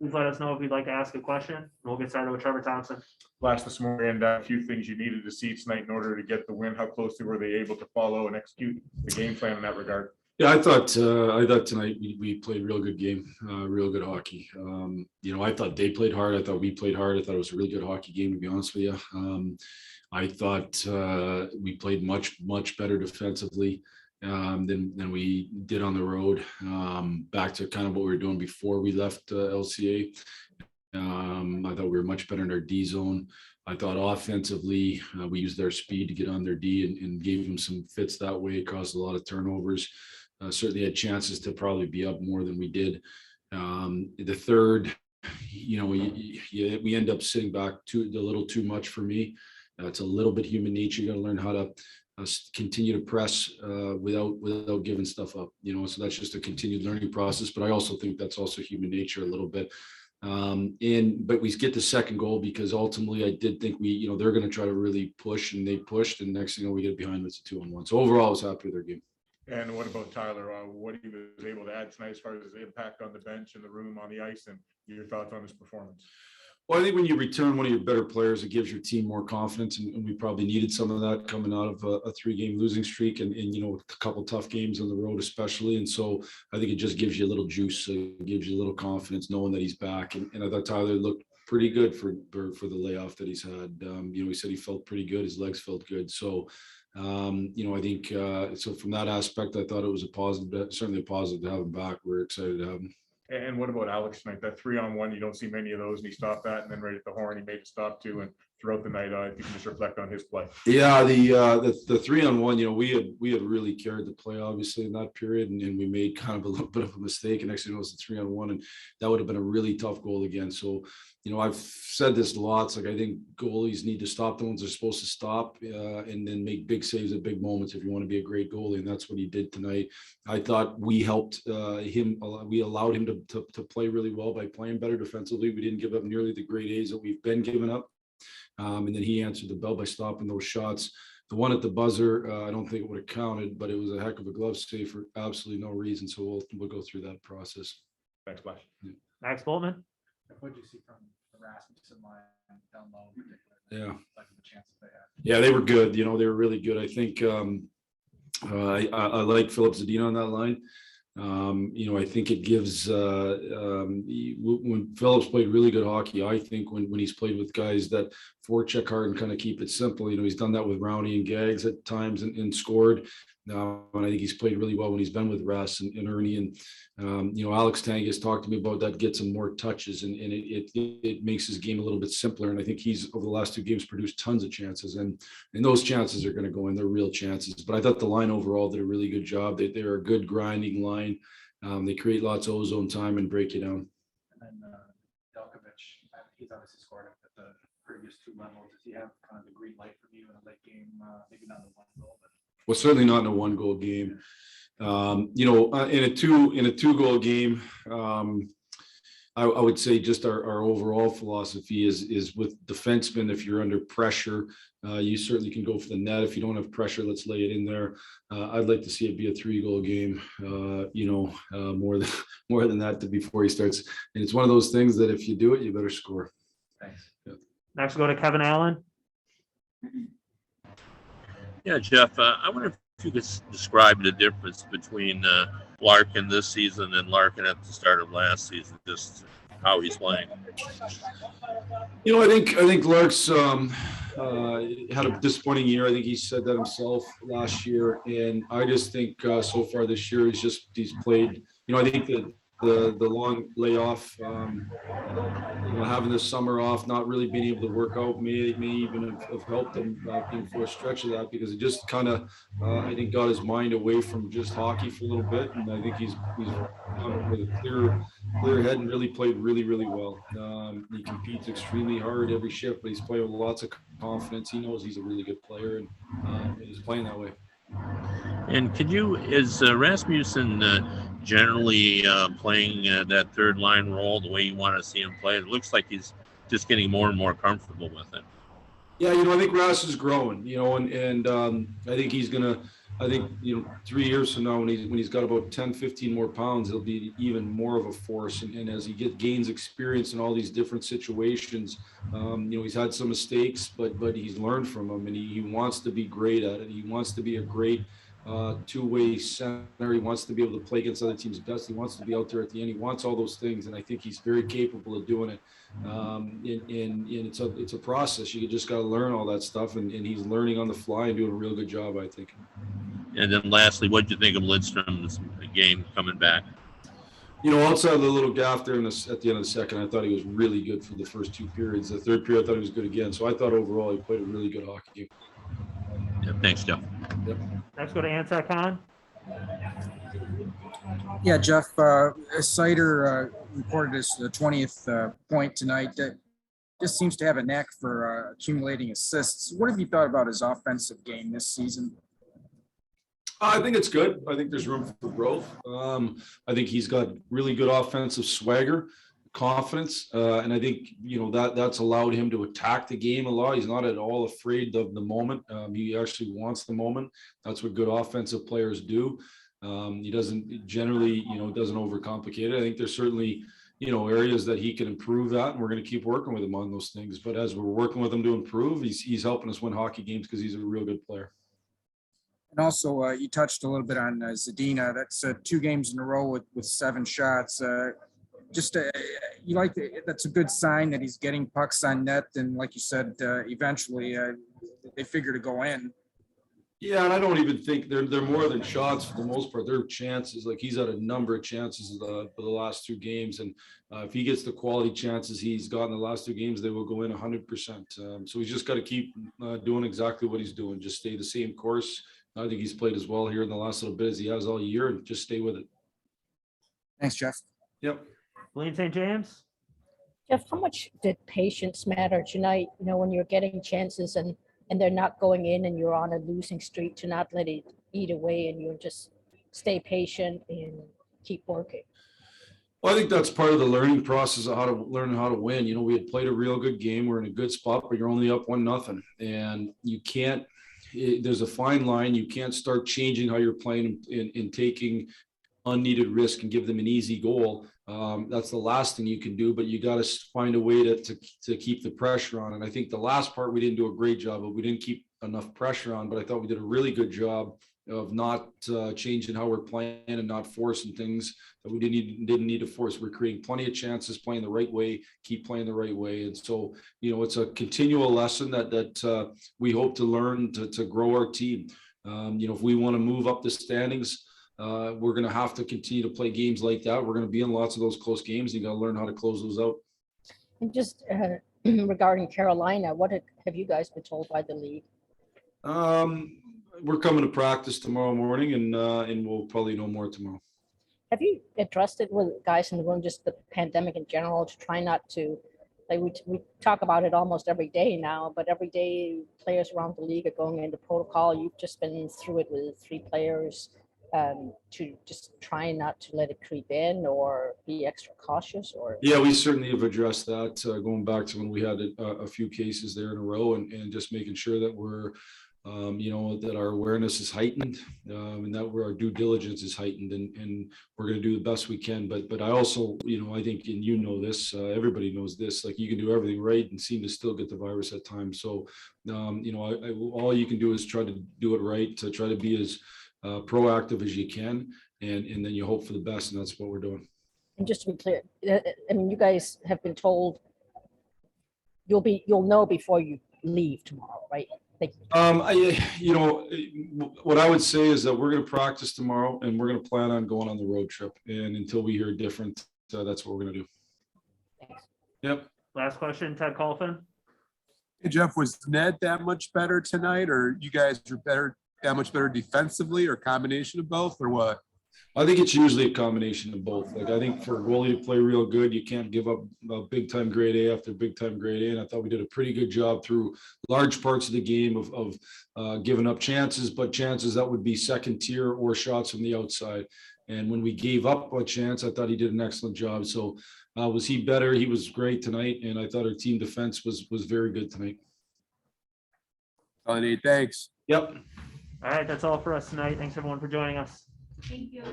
please let us know if you'd like to ask a question. We'll get started with Trevor Thompson. Last this morning, and a few things you needed to see tonight in order to get the win. How closely were they able to follow and execute the game plan in that regard? Yeah, I thought tonight we played real good game, real good hockey. I thought they played hard. I thought we played hard. I thought it was a really good hockey game, to be honest with you. I thought we played much better defensively than we did on the road. Back to kind of what we were doing before we left LCA. I thought we were much better in our D zone. I thought offensively, we used their speed to get on their D and gave them some fits that way. It caused a lot of turnovers. Certainly had chances to probably be up more than we did. The third, we end up sitting back a little too much for me. It's a little bit human nature. You got to learn how to continue to press without giving stuff up. So that's just a continued learning process. But I also think that's also human nature a little bit. But we get the second goal because ultimately I did think they're going to try to really push, and they pushed, and next thing we get behind, it's a 2-on-1. So overall, I was happy with their game. And what about Tyler? What he was able to add tonight as far as his impact on the bench and the room on the ice, and your thoughts on his performance? Well, I think when you return one of your better players, it gives your team more confidence, and we probably needed some of that coming out of a 3-game losing streak, and a couple tough games on the road, especially. And so I think it just gives you a little juice, it gives you a little confidence knowing that he's back. And I thought Tyler looked pretty good for the layoff that he's had. He said he felt pretty good, his legs felt good. So I think so from that aspect, I thought it was certainly a positive to have him back. We're excited to have him. And what about Alex tonight? That 3-on-1, you don't see many of those, and he stopped that, and then right at the horn, he made a stop too. And throughout the night, if you can just reflect on his play. Yeah, the 3-on-1, we had really carried the play obviously in that period, and we made kind of a little bit of a mistake, and next thing it was the 3-on-1, and that would have been a really tough goal again. So I've said this lots, I think goalies need to stop the ones they're supposed to stop, and then make big saves at big moments if you want to be a great goalie, and that's what he did tonight. I thought we helped him. We allowed him to play really well by playing better defensively. We didn't give up nearly the great A's that we've been giving up. And then he answered the bell by stopping those shots. The one at the buzzer, I don't think it would have counted, but it was a heck of a glove save for absolutely no reason. So we'll go through that process. Thanks, Blash. Yeah. Max Boltman. What did you see from the Rasmussen line down low in particular? Yeah. Like the chances they had. Yeah, they were good. They were really good. I think I like Philip Zadina on that line. I think it gives when Phillips played really good hockey. I think when he's played with guys that forecheck hard and kind of keep it simple, he's done that with Rowney and Gags at times and scored. And I think he's played really well when he's been with Russ and Ernie. And Alex Tangas talked to me about that, gets him more touches, and it makes his game a little bit simpler. And I think he's over the last 2 games produced tons of chances, and those chances are going to go in. They're real chances. But I thought the line overall did a really good job. They're a good grinding line. They create lots of ozone time and break you down. And then Delkovich, he's obviously scored at the previous 2 levels. Does he have kind of the green light from you in a late game? Maybe not the 1 goal, but. Well, certainly not in a 1-goal game. In a 2-goal game, I would say just our overall philosophy is with defensemen. If you're under pressure, you certainly can go for the net. If you don't have pressure, let's lay it in there. I'd like to see it be a 3-goal game. More than that before he starts. And it's one of those things that if you do it, you better score. Thanks. Yeah. Next, we'll go to Kevin Allen. Yeah, Jeff, I wonder if you could describe the difference between Larkin this season and Larkin at the start of last season, just how he's playing. I think Lark's had a disappointing year. I think he said that himself last year, and I just think so far this year he's played. I think that the long layoff, having the summer off, not really being able to work out may even have helped him being for a stretch of that, because it just kind of I think got his mind away from just hockey for a little bit, and I think he's gone with a clear head and really played really well. He competes extremely hard every shift, but he's playing with lots of confidence. He knows he's a really good player, and he's playing that way. And is Rasmussen generally playing that third line role the way you want to see him play? It looks like he's just getting more and more comfortable with it. Yeah, I think Ross is growing, and I think he's gonna, I think, 3 years from now, when he's got about 10, 15 more pounds, he'll be even more of a force. And as he gains experience in all these different situations, he's had some mistakes, but he's learned from them, and he wants to be great at it. He wants to be a great two-way center. He wants to be able to play against other teams best. He wants to be out there at the end. He wants all those things, and I think he's very capable of doing it. And it's a process. You just got to learn all that stuff, and he's learning on the fly and doing a real good job, I think. And then lastly, what did you think of Lidstrom's game coming back? Outside of the little gaff there at the end of the second, I thought he was really good for the first 2 periods. The third period, I thought he was good again. So I thought overall he played a really good hockey game. Yeah, thanks, Jeff. Yep. Next, go to Ansar Khan. Yeah, Jeff, Sider reported his 20th point tonight. Just seems to have a knack for accumulating assists. What have you thought about his offensive game this season? I think it's good. I think there's room for growth. I think he's got really good offensive swagger, confidence, and I think that's allowed him to attack the game a lot. He's not at all afraid of the moment. He actually wants the moment. That's what good offensive players do. He doesn't generally, doesn't overcomplicate it. I think there's certainly, areas that he can improve at, and we're going to keep working with him on those things. But as we're working with him to improve, he's helping us win hockey games because he's a real good player. And also, you touched a little bit on Zadina. That's 2 games in a row with 7 shots. That's a good sign that he's getting pucks on net, and like you said, eventually they figure to go in. Yeah, and I don't even think they're more than shots for the most part. They're chances. Like, he's had a number of chances for the last 2 games, and if he gets the quality chances he's gotten the last 2 games, they will go in 100%. So he's just got to keep doing exactly what he's doing. Just stay the same course. I think he's played as well here in the last little bit as he has all year, and just stay with it. Thanks, Jeff. Yep. William St. James. Jeff, how much did patience matter tonight? When you're getting chances and they're not going in and you're on a losing streak, to not let it eat away and you just stay patient and keep working. Well, I think that's part of the learning process of learning how to win. We had played a real good game. We're in a good spot, but you're only up 1-0, and you can't. There's a fine line. You can't start changing how you're playing and taking unneeded risk and give them an easy goal. That's the last thing you can do, but you got to find a way to keep the pressure on. And I think the last part, we didn't do a great job of. We didn't keep enough pressure on, but I thought we did a really good job of not changing how we're playing and not forcing things that we didn't need to force. We're creating plenty of chances, playing the right way, keep playing the right way. And so, it's a continual lesson that we hope to learn to grow our team. If we want to move up the standings, we're going to have to continue to play games like that. We're going to be in lots of those close games. You got to learn how to close those out. And just regarding Carolina, what have you guys been told by the league? We're coming to practice tomorrow morning, and we'll probably know more tomorrow. Have you addressed it with guys in the room, just the pandemic in general, to try not to, like we talk about it almost every day now, but every day players around the league are going into protocol. You've just been through it with 3 players, to just try not to let it creep in or be extra cautious? Or yeah, we certainly have addressed that, going back to when we had a few cases there in a row, and just making sure that we're that our awareness is heightened, and that our due diligence is heightened, and we're going to do the best we can. But I also, I think, and this, everybody knows this, like, you can do everything right and seem to still get the virus at times. So, all you can do is try to do it right, to try to be as proactive as you can, and then you hope for the best, and that's what we're doing. And just to be clear, I mean, you guys have been told you'll know before you leave tomorrow, right? What I would say is that we're going to practice tomorrow, and we're going to plan on going on the road trip. And until we hear different, that's what we're going to do. Thanks. Yep. Last question, Ted Colfin. Hey, Jeff, was Ned that much better tonight, or you guys are that much better defensively, or combination of both, or what? I think it's usually a combination of both. Like, I think for a goalie to play real good, you can't give up a big time grade A after big time grade A. And I thought we did a pretty good job through large parts of the game of giving up chances, but chances that would be second tier or shots from the outside. And when we gave up a chance, I thought he did an excellent job. So was he better? He was great tonight. And I thought our team defense was very good tonight. I need. Thanks. Yep. All right, that's all for us tonight. Thanks everyone for joining us. Thank you.